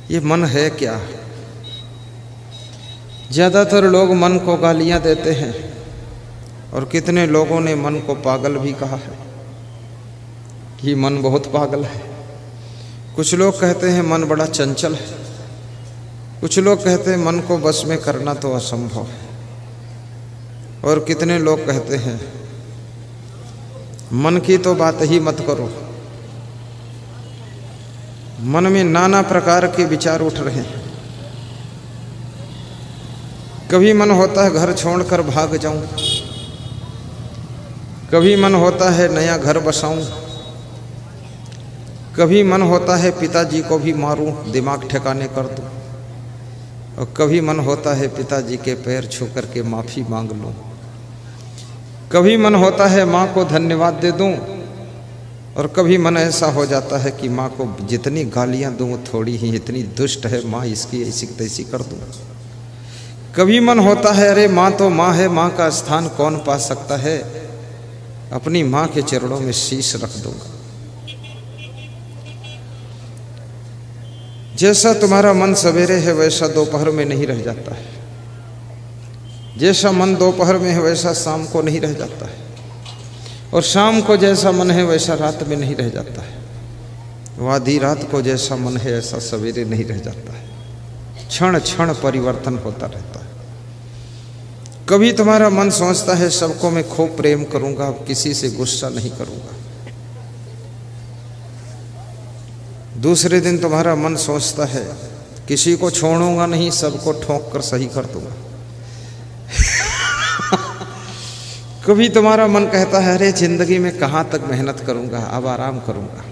ये मन है क्या? ज़्यादातर लोग मन को गालियां देते हैं और कितने लोगों ने मन को पागल भी कहा है कि मन बहुत पागल है। कुछ लोग कहते हैं मन बड़ा चंचल है, कुछ लोग कहते हैं मन को बस में करना तो असंभव है, और कितने लोग कहते हैं मन की तो बात ही मत करो। मन में नाना प्रकार के विचार उठ रहे हैं। कभी मन होता है घर छोड़कर भाग जाऊं, कभी मन होता है नया घर बसाऊं, कभी मन होता है पिताजी को भी मारूं, दिमाग ठिकाने कर दूं, और कभी मन होता है पिताजी के पैर छू करके माफ़ी मांग लूं। कभी मन होता है माँ को धन्यवाद दे दूं, और कभी मन ऐसा हो जाता है कि माँ को जितनी गालियाँ दूं थोड़ी ही, इतनी दुष्ट है माँ, इसकी ऐसी तैसी कर दूं। कभी मन होता है अरे माँ तो माँ है, माँ का स्थान कौन पा सकता है, अपनी माँ के चरणों में शीश रख दूंगा। जैसा तुम्हारा मन सवेरे है वैसा दोपहर में नहीं रह जाता है, जैसा मन दोपहर में है वैसा शाम को नहीं रह जाता है, और शाम को जैसा मन है वैसा रात में नहीं रह जाता है। आधी रात को जैसा मन है ऐसा सवेरे नहीं रह जाता है। क्षण क्षण परिवर्तन होता रहता है। कभी तुम्हारा मन सोचता है सबको मैं खूब प्रेम करूंगा, अब किसी से गुस्सा नहीं करूंगा। दूसरे दिन तुम्हारा मन सोचता है किसी को छोड़ूंगा नहीं, सबको ठोक कर सही कर दूंगा। कभी तुम्हारा मन कहता है अरे जिंदगी में कहाँ तक मेहनत करूंगा, अब आराम करूंगा।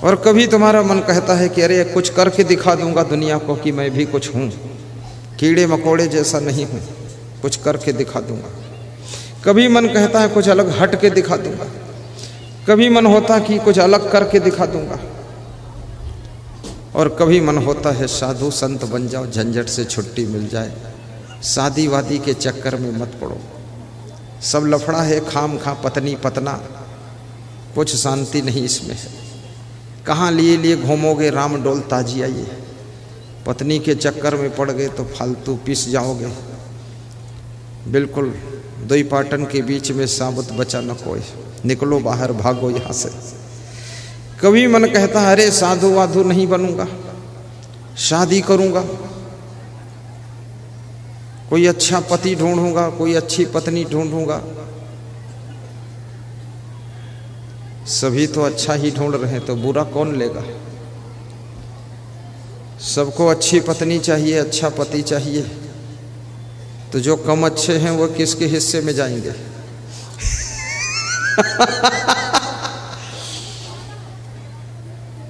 और कभी तुम्हारा मन कहता है कि अरे कुछ करके दिखा दूंगा दुनिया को कि मैं भी कुछ हूँ, कीड़े मकोड़े जैसा नहीं हूँ, कुछ करके दिखा दूंगा। कभी मन कहता है कुछ अलग हट के दिखा दूंगा, कभी मन होता कि कुछ अलग करके दिखा दूंगा, और कभी मन होता है साधु संत बन जाओ, झंझट से छुट्टी मिल जाए, शादी वादी के चक्कर में मत पड़ो, सब लफड़ा है, खाम खा पत्नी पतना, कुछ शांति नहीं इसमें है। कहाँ लिए लिए घूमोगे राम डोल ताजिया, ये पत्नी के चक्कर में पड़ गए तो फालतू पिस जाओगे। बिल्कुल दुई पाटन के बीच में साबुत बचा न कोई, निकलो बाहर भागो यहाँ से। कभी मन कहता है अरे साधु वाधु नहीं बनूंगा, शादी करूंगा, कोई अच्छा पति ढूंढूंगा, कोई अच्छी पत्नी ढूंढूंगा। सभी तो अच्छा ही ढूंढ रहे हैं तो बुरा कौन लेगा। सबको अच्छी पत्नी चाहिए, अच्छा पति चाहिए, तो जो कम अच्छे हैं वो किसके हिस्से में जाएंगे।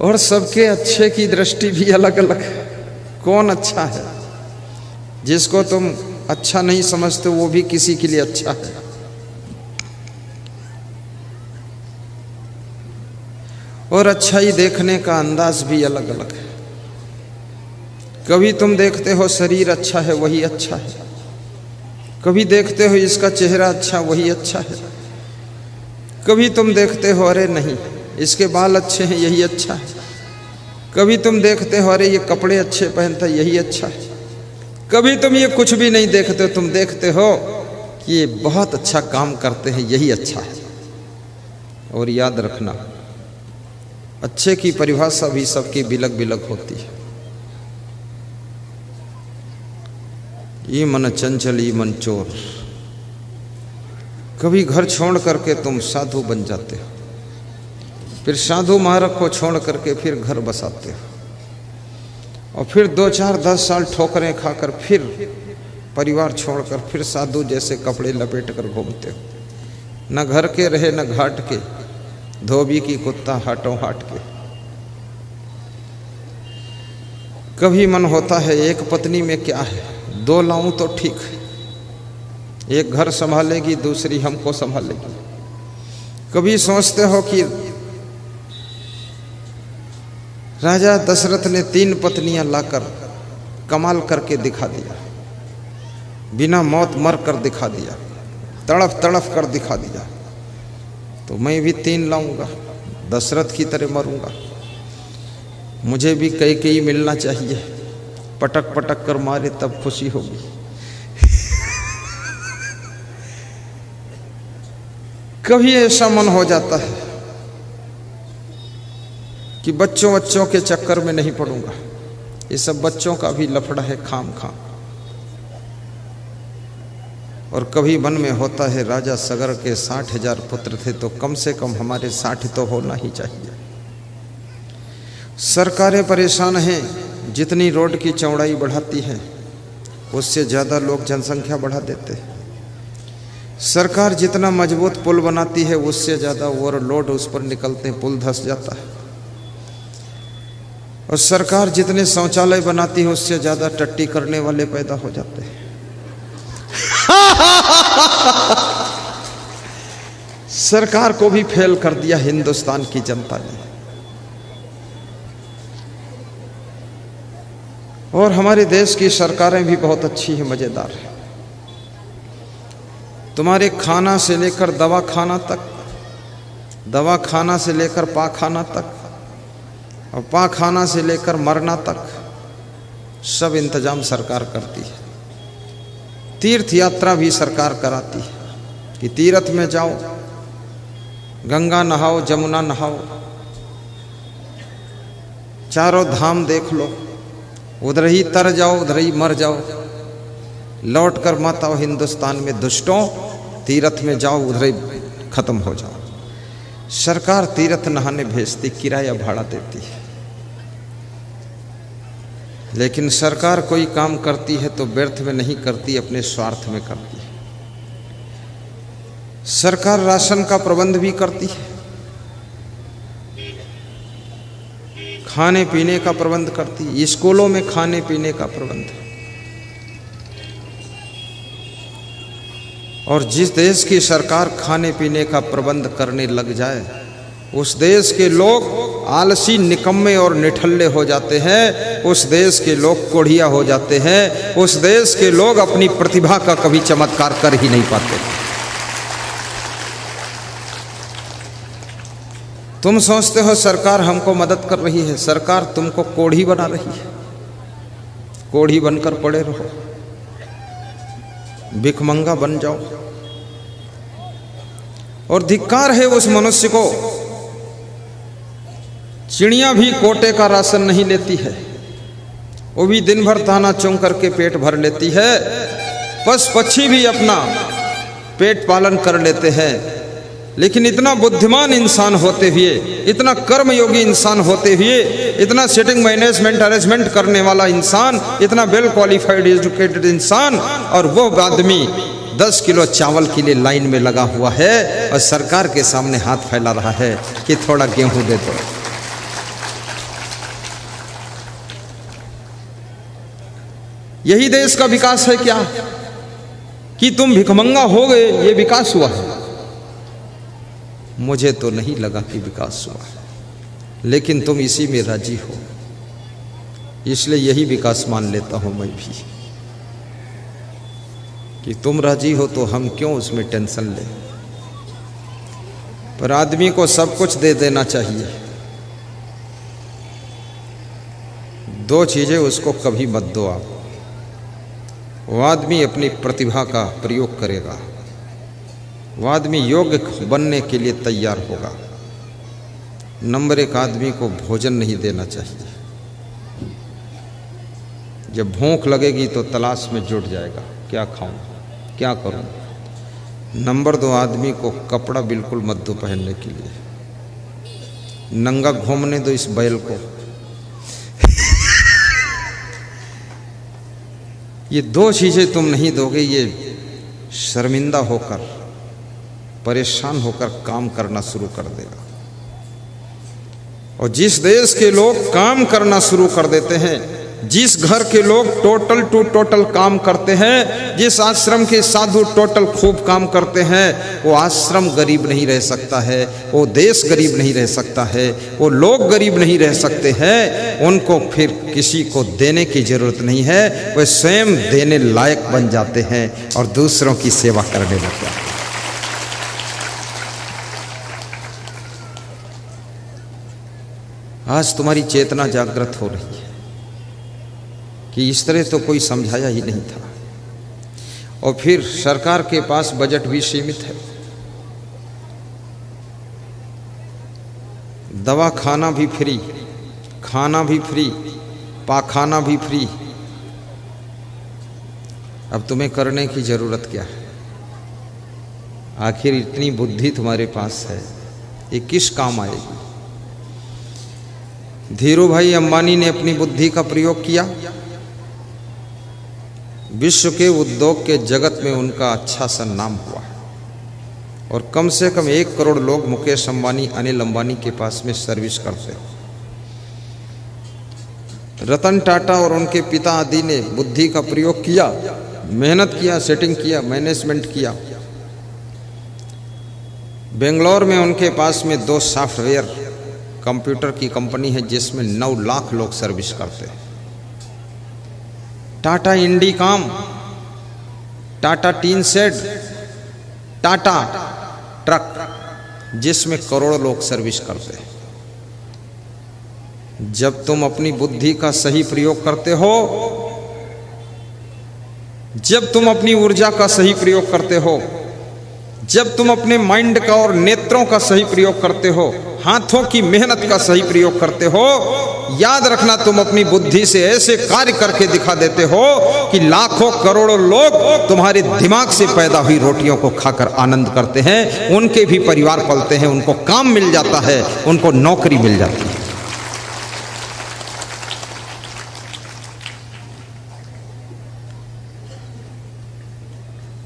और सबके अच्छे की दृष्टि भी अलग अलग है। कौन अच्छा है, जिसको तुम अच्छा नहीं समझते वो भी किसी के लिए अच्छा है। और अच्छाई देखने का अंदाज भी अलग अलग है। कभी तुम देखते हो शरीर अच्छा है वही अच्छा है, कभी देखते हो इसका चेहरा अच्छा वही अच्छा है, कभी तुम देखते हो अरे नहीं इसके बाल अच्छे हैं यही अच्छा है, कभी तुम देखते हो अरे ये कपड़े अच्छे पहनता है यही अच्छा है, कभी तुम ये कुछ भी नहीं देखते, तुम देखते हो कि ये बहुत अच्छा काम करते हैं यही अच्छा है। और याद रखना अच्छे की परिभाषा भी सबकी बिलग बिलग होती है। ये मन चंचल ये मन चोर। कभी घर छोड़ करके तुम साधु बन जाते हो, फिर साधु महाराज को छोड़ करके फिर घर बसाते हो, और फिर 2 4 10 साल ठोकरें खाकर फिर परिवार छोड़कर फिर साधु जैसे कपड़े लपेट कर घूमते हो। न घर के रहे न घाट के, धोबी की कुत्ता हाटों हाट के। कभी मन होता है एक पत्नी में क्या है, 2 लाऊं तो ठीक है, एक घर संभालेगी दूसरी हमको संभालेगी। कभी सोचते हो कि राजा दशरथ ने 3 पत्नियां लाकर कमाल करके दिखा दिया, बिना मौत मर कर दिखा दिया, तड़फ तड़फ कर दिखा दिया, तो मैं भी 3 लाऊंगा, दशरथ की तरह मरूंगा। मुझे भी कई मिलना चाहिए, पटक पटक कर मारे तब खुशी होगी। कभी ऐसा मन हो जाता है कि बच्चों के चक्कर में नहीं पड़ूंगा, ये सब बच्चों का भी लफड़ा है खाम खाम। और कभी मन में होता है राजा सगर के 60,000 पुत्र थे तो कम से कम हमारे 60 तो होना ही चाहिए। सरकारें परेशान हैं, जितनी रोड की चौड़ाई बढ़ाती है उससे ज़्यादा लोग जनसंख्या बढ़ा देते हैं। सरकार जितना मजबूत पुल बनाती है उससे ज़्यादा ओवरलोड उस पर निकलते हैं, पुल धंस जाता है। और सरकार जितने शौचालय बनाती है उससे ज़्यादा टट्टी करने वाले पैदा हो जाते हैं। सरकार को भी फेल कर दिया हिंदुस्तान की जनता ने। और हमारे देश की सरकारें भी बहुत अच्छी हैं, मज़ेदार है। तुम्हारे खाना से लेकर दवा खाना तक, दवा खाना से लेकर पाखाना तक, और पाखाना से लेकर मरना तक सब इंतजाम सरकार करती है। तीर्थ यात्रा भी सरकार कराती है कि तीर्थ में जाओ, गंगा नहाओ, जमुना नहाओ, चारों धाम देख लो, उधर ही तर जाओ, उधर ही मर जाओ, लौट कर मत आओ हिंदुस्तान में दुष्टों, तीर्थ में जाओ, उधर ही खत्म हो जाओ। सरकार तीर्थ नहाने भेजती, किराया भाड़ा देती है। लेकिन सरकार कोई काम करती है तो व्यर्थ में नहीं करती, अपने स्वार्थ में करती है। सरकार राशन का प्रबंध भी करती है, खाने पीने का प्रबंध करती है, स्कूलों में खाने पीने का प्रबंध। और जिस देश की सरकार खाने पीने का प्रबंध करने लग जाए उस देश के लोग आलसी, निकम्मे और निठल्ले हो जाते हैं, उस देश के लोग कोढ़िया हो जाते हैं, उस देश के लोग अपनी प्रतिभा का कभी चमत्कार कर ही नहीं पाते। तुम सोचते हो सरकार हमको मदद कर रही है, सरकार तुमको कोढ़ी बना रही है। कोढ़ी बनकर पड़े रहो, भिखमंगा बन जाओ। और धिक्कार है उस मनुष्य को, चिड़िया भी कोटे का राशन नहीं लेती है, वो भी दिन भर ताना चुन करके पेट भर लेती है। पशु पक्षी भी अपना पेट पालन कर लेते हैं, लेकिन इतना बुद्धिमान इंसान होते हुए, इतना कर्मयोगी इंसान होते हुए, इतना सेटिंग मैनेजमेंट अरेंजमेंट करने वाला इंसान, इतना वेल क्वालिफाइड एजुकेटेड इंसान, और वो आदमी 10 किलो चावल के लिए लाइन में लगा हुआ है और सरकार के सामने हाथ फैला रहा है कि थोड़ा गेहूं दे दो। यही देश का विकास है क्या कि तुम भिखमंगा हो गए, ये विकास हुआ है? मुझे तो नहीं लगा कि विकास हुआ है, लेकिन तुम इसी में राजी हो, इसलिए यही विकास मान लेता हूं मैं भी कि तुम राजी हो तो हम क्यों उसमें टेंशन लें। पर आदमी को सब कुछ दे देना चाहिए। 2 चीजें उसको कभी मत दो आप। वो आदमी अपनी प्रतिभा का प्रयोग करेगा, वो आदमी योग्य बनने के लिए तैयार होगा। नंबर 1, आदमी को भोजन नहीं देना चाहिए। जब भूख लगेगी तो तलाश में जुट जाएगा, क्या खाऊं, क्या करूं। नंबर 2, आदमी को कपड़ा बिल्कुल मत दो पहनने के लिए, नंगा घूमने दो इस बैल को। ये 2 चीजें तुम नहीं दोगे, ये शर्मिंदा होकर, परेशान होकर काम करना शुरू कर देगा। और जिस देश के लोग काम करना शुरू कर देते हैं, जिस घर के लोग टोटल टू टोटल काम करते हैं, जिस आश्रम के साधु टोटल खूब काम करते हैं, वो आश्रम गरीब नहीं रह सकता है, वो देश गरीब नहीं रह सकता है, वो लोग गरीब नहीं रह सकते हैं। उनको फिर किसी को देने की जरूरत नहीं है, वे स्वयं देने लायक बन जाते हैं और दूसरों की सेवा करने लगते हैं। आज तुम्हारी चेतना जागृत हो रही है कि इस तरह तो कोई समझाया ही नहीं था। और फिर सरकार के पास बजट भी सीमित है, दवा खाना भी फ्री, खाना भी फ्री, पाखाना भी फ्री। अब तुम्हें करने की जरूरत क्या है? आखिर इतनी बुद्धि तुम्हारे पास है, ये किस काम आएगी? धीरू भाई अंबानी ने अपनी बुद्धि का प्रयोग किया, विश्व के उद्योग के जगत में उनका अच्छा सा नाम हुआ और कम से कम 1 करोड़ लोग मुकेश अंबानी, अनिल अंबानी के पास में सर्विस करते। रतन टाटा और उनके पिता आदि ने बुद्धि का प्रयोग किया, मेहनत किया, सेटिंग किया, मैनेजमेंट किया। बेंगलोर में उनके पास में 2 सॉफ्टवेयर कंप्यूटर की कंपनी है जिसमें 9 लाख लोग सर्विस करते हैं। Tata Indicom, Tata tin shed, Tata truck, जिसमें करोड़ों लोग सर्विस करते हैं। जब तुम अपनी बुद्धि का सही प्रयोग करते हो, जब तुम अपनी ऊर्जा का सही प्रयोग करते हो, जब तुम अपने माइंड का और नेत्रों का सही प्रयोग करते हो, हाथों की मेहनत का सही प्रयोग करते हो, याद रखना तुम अपनी बुद्धि से ऐसे कार्य करके दिखा देते हो कि लाखों करोड़ों लोग तुम्हारे दिमाग से पैदा हुई रोटियों को खाकर आनंद करते हैं, उनके भी परिवार पलते हैं, उनको काम मिल जाता है, उनको नौकरी मिल जाती है।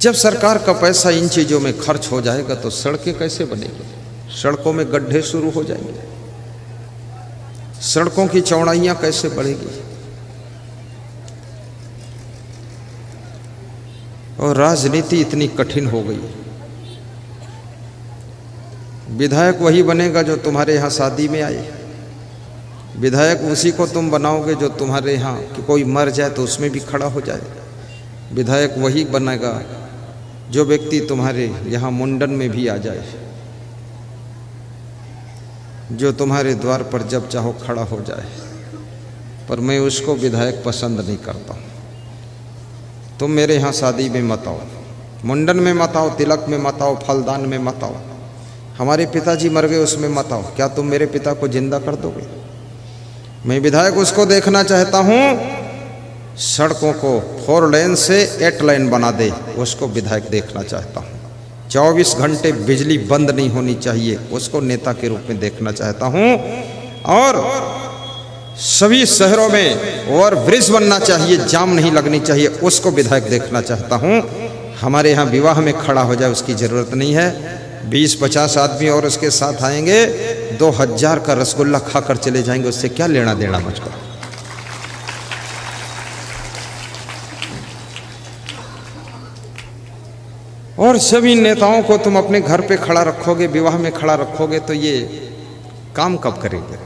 जब सरकार का पैसा इन चीजों में खर्च हो जाएगा तो सड़कें कैसे बनेगी? सड़कों में गड्ढे शुरू हो जाएंगे, सड़कों की चौड़ाइयां कैसे बढ़ेगी? और राजनीति इतनी कठिन हो गई। विधायक वही बनेगा जो तुम्हारे यहाँ शादी में आए, विधायक उसी को तुम बनाओगे जो तुम्हारे यहाँ कि कोई मर जाए तो उसमें भी खड़ा हो जाए। विधायक वही बनेगा जो व्यक्ति तुम्हारे यहाँ मुंडन में भी आ जाए, जो तुम्हारे द्वार पर जब चाहो खड़ा हो जाए। पर मैं उसको विधायक पसंद नहीं करता। तुम मेरे यहाँ शादी में मत आओ, मुंडन में मत आओ, तिलक में मत आओ, फलदान में मत आओ। हमारे पिताजी मर गए उसमें मत आओ। क्या तुम मेरे पिता को जिंदा कर दोगे? मैं विधायक उसको देखना चाहता हूँ सड़कों को 4 लेन से 8 लेन बना दे, उसको विधायक देखना चाहता हूँ। 24 घंटे बिजली बंद नहीं होनी चाहिए, उसको नेता के रूप में देखना चाहता हूँ। और सभी शहरों में ओवर ब्रिज बनना चाहिए, जाम नहीं लगनी चाहिए, उसको विधायक देखना चाहता हूँ। हमारे यहाँ विवाह में खड़ा हो जाए उसकी ज़रूरत नहीं है। 20-50 आदमी और उसके साथ आएंगे, 2000 का रसगुल्ला खाकर चले जाएंगे, उससे क्या लेना देना मुझको। और सभी नेताओं को तुम अपने घर पे खड़ा रखोगे, विवाह में खड़ा रखोगे, तो ये काम कब करेंगे?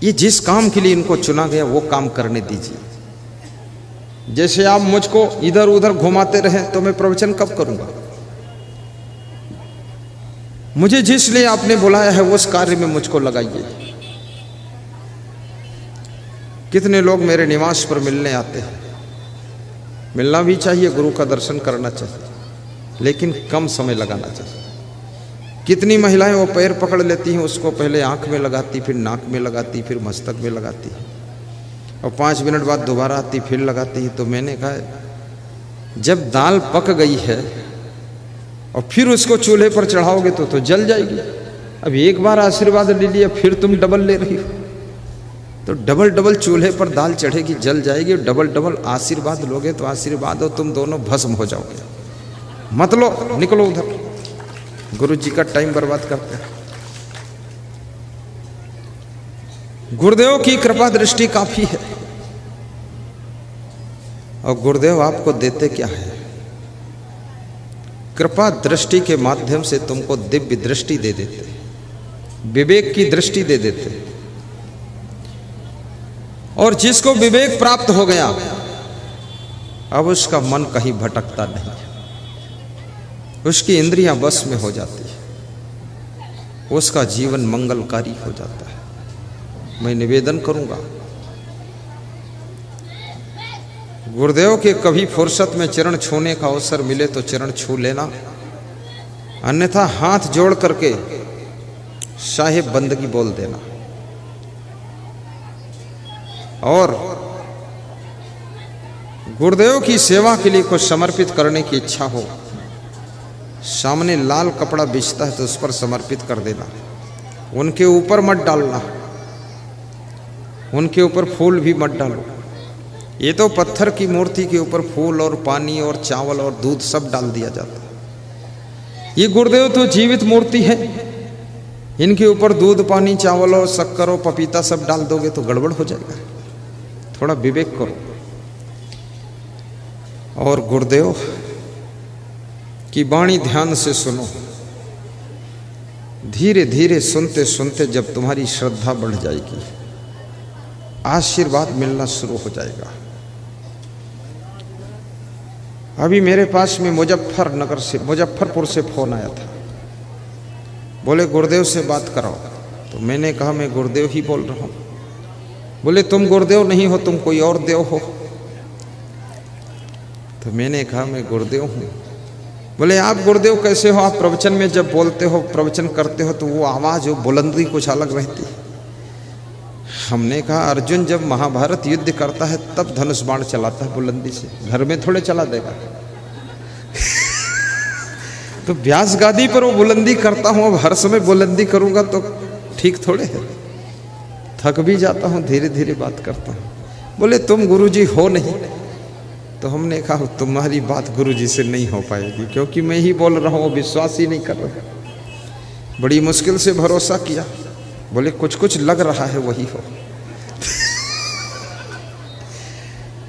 ये जिस काम के लिए इनको चुना गया वो काम करने दीजिए। जैसे आप मुझको इधर उधर घुमाते रहे तो मैं प्रवचन कब करूंगा? मुझे जिस लिए आपने बुलाया है उस कार्य में मुझको लगाइए। कितने लोग मेरे निवास पर मिलने आते हैं, मिलना भी चाहिए, गुरु का दर्शन करना चाहिए, लेकिन कम समय लगाना चाहिए। कितनी महिलाएं वो पैर पकड़ लेती हैं, उसको पहले आंख में लगाती, फिर नाक में लगाती, फिर मस्तक में लगाती है, और 5 मिनट बाद दोबारा आती, फिर लगाती है। तो मैंने कहा जब दाल पक गई है और फिर उसको चूल्हे पर चढ़ाओगे तो जल जाएगी। अब एक बार आशीर्वाद ले लिया, फिर तुम डबल ले रही हो, तो डबल चूल्हे पर दाल चढ़ेगी, जल जाएगी। डबल आशीर्वाद लोगे तो आशीर्वाद हो तुम दोनों भस्म हो जाओगे। मत लो, निकलो उधर, गुरु जी का टाइम बर्बाद करते हैं। गुरुदेव की कृपा दृष्टि काफी है, और गुरुदेव आपको देते क्या है? कृपा दृष्टि के माध्यम से तुमको दिव्य दृष्टि दे देते, विवेक की दृष्टि दे देते। और जिसको विवेक प्राप्त हो गया अब उसका मन कहीं भटकता नहीं, उसकी इंद्रियां बस में हो जाती है। उसका जीवन मंगलकारी हो जाता है। मैं निवेदन करूंगा, गुरुदेव के कभी फुर्सत में चरण छूने का अवसर मिले तो चरण छू लेना, अन्यथा हाथ जोड़ करके साहिब बंदगी बोल देना। और गुरुदेव की सेवा के लिए कुछ समर्पित करने की इच्छा हो, सामने लाल कपड़ा बिछता है तो उस पर समर्पित कर देना। उनके ऊपर मत डालना, उनके ऊपर फूल भी मत डालो। ये तो पत्थर की मूर्ति के ऊपर फूल और पानी और चावल और दूध सब डाल दिया जाता है। ये गुरुदेव तो जीवित मूर्ति है, इनके ऊपर दूध पानी चावल और शक्कर और पपीता सब डाल दोगे तो गड़बड़ हो जाएगा। थोड़ा विवेक करो। और गुरुदेव की वाणी ध्यान से सुनो। धीरे धीरे सुनते सुनते जब तुम्हारी श्रद्धा बढ़ जाएगी, आशीर्वाद मिलना शुरू हो जाएगा। अभी मेरे पास में मुजफ्फरपुर से फोन आया था, बोले गुरुदेव से बात कराओ। तो मैंने कहा मैं गुरुदेव ही बोल रहा हूँ। बोले तुम गुरुदेव नहीं हो, तुम कोई और देव हो। तो मैंने कहा मैं गुरुदेव हूँ। बोले आप गुरुदेव कैसे हो? आप प्रवचन में जब बोलते हो, प्रवचन करते हो तो वो आवाज़, वो बुलंदी कुछ अलग रहती है। हमने कहा अर्जुन जब महाभारत युद्ध करता है तब धनुष बाण चलाता है बुलंदी से, घर में थोड़े चला देगा। तो व्यास गादी पर वो बुलंदी करता हूँ, अब हर समय बुलंदी करूँगा तो ठीक थोड़े है। थक भी जाता हूँ, धीरे धीरे बात करता हूँ। बोले तुम गुरुजी हो नहीं। तो हमने कहा तुम्हारी बात गुरुजी से नहीं हो पाएगी, क्योंकि मैं ही बोल रहा हूँ, विश्वास ही नहीं कर रहा। बड़ी मुश्किल से भरोसा किया। बोले कुछ कुछ लग रहा है वही हो।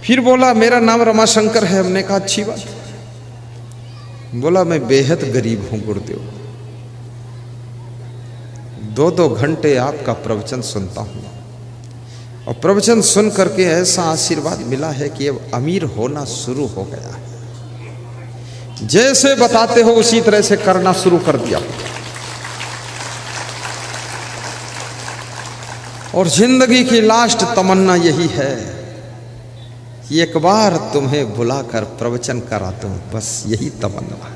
फिर बोला मेरा नाम रमाशंकर है। हमने कहा अच्छी बात। बोला मैं बेहद गरीब हूं गुरुदेव, 2-2 घंटे आपका प्रवचन सुनता हूं और प्रवचन सुन करके ऐसा आशीर्वाद मिला है कि अब अमीर होना शुरू हो गया है। जैसे बताते हो उसी तरह से करना शुरू कर दिया और जिंदगी की लास्ट तमन्ना यही है कि एक बार तुम्हें बुलाकर प्रवचन करा दूं, बस यही तमन्ना है।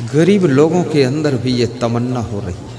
गरीब लोगों के अंदर भी ये तमन्ना हो रही है।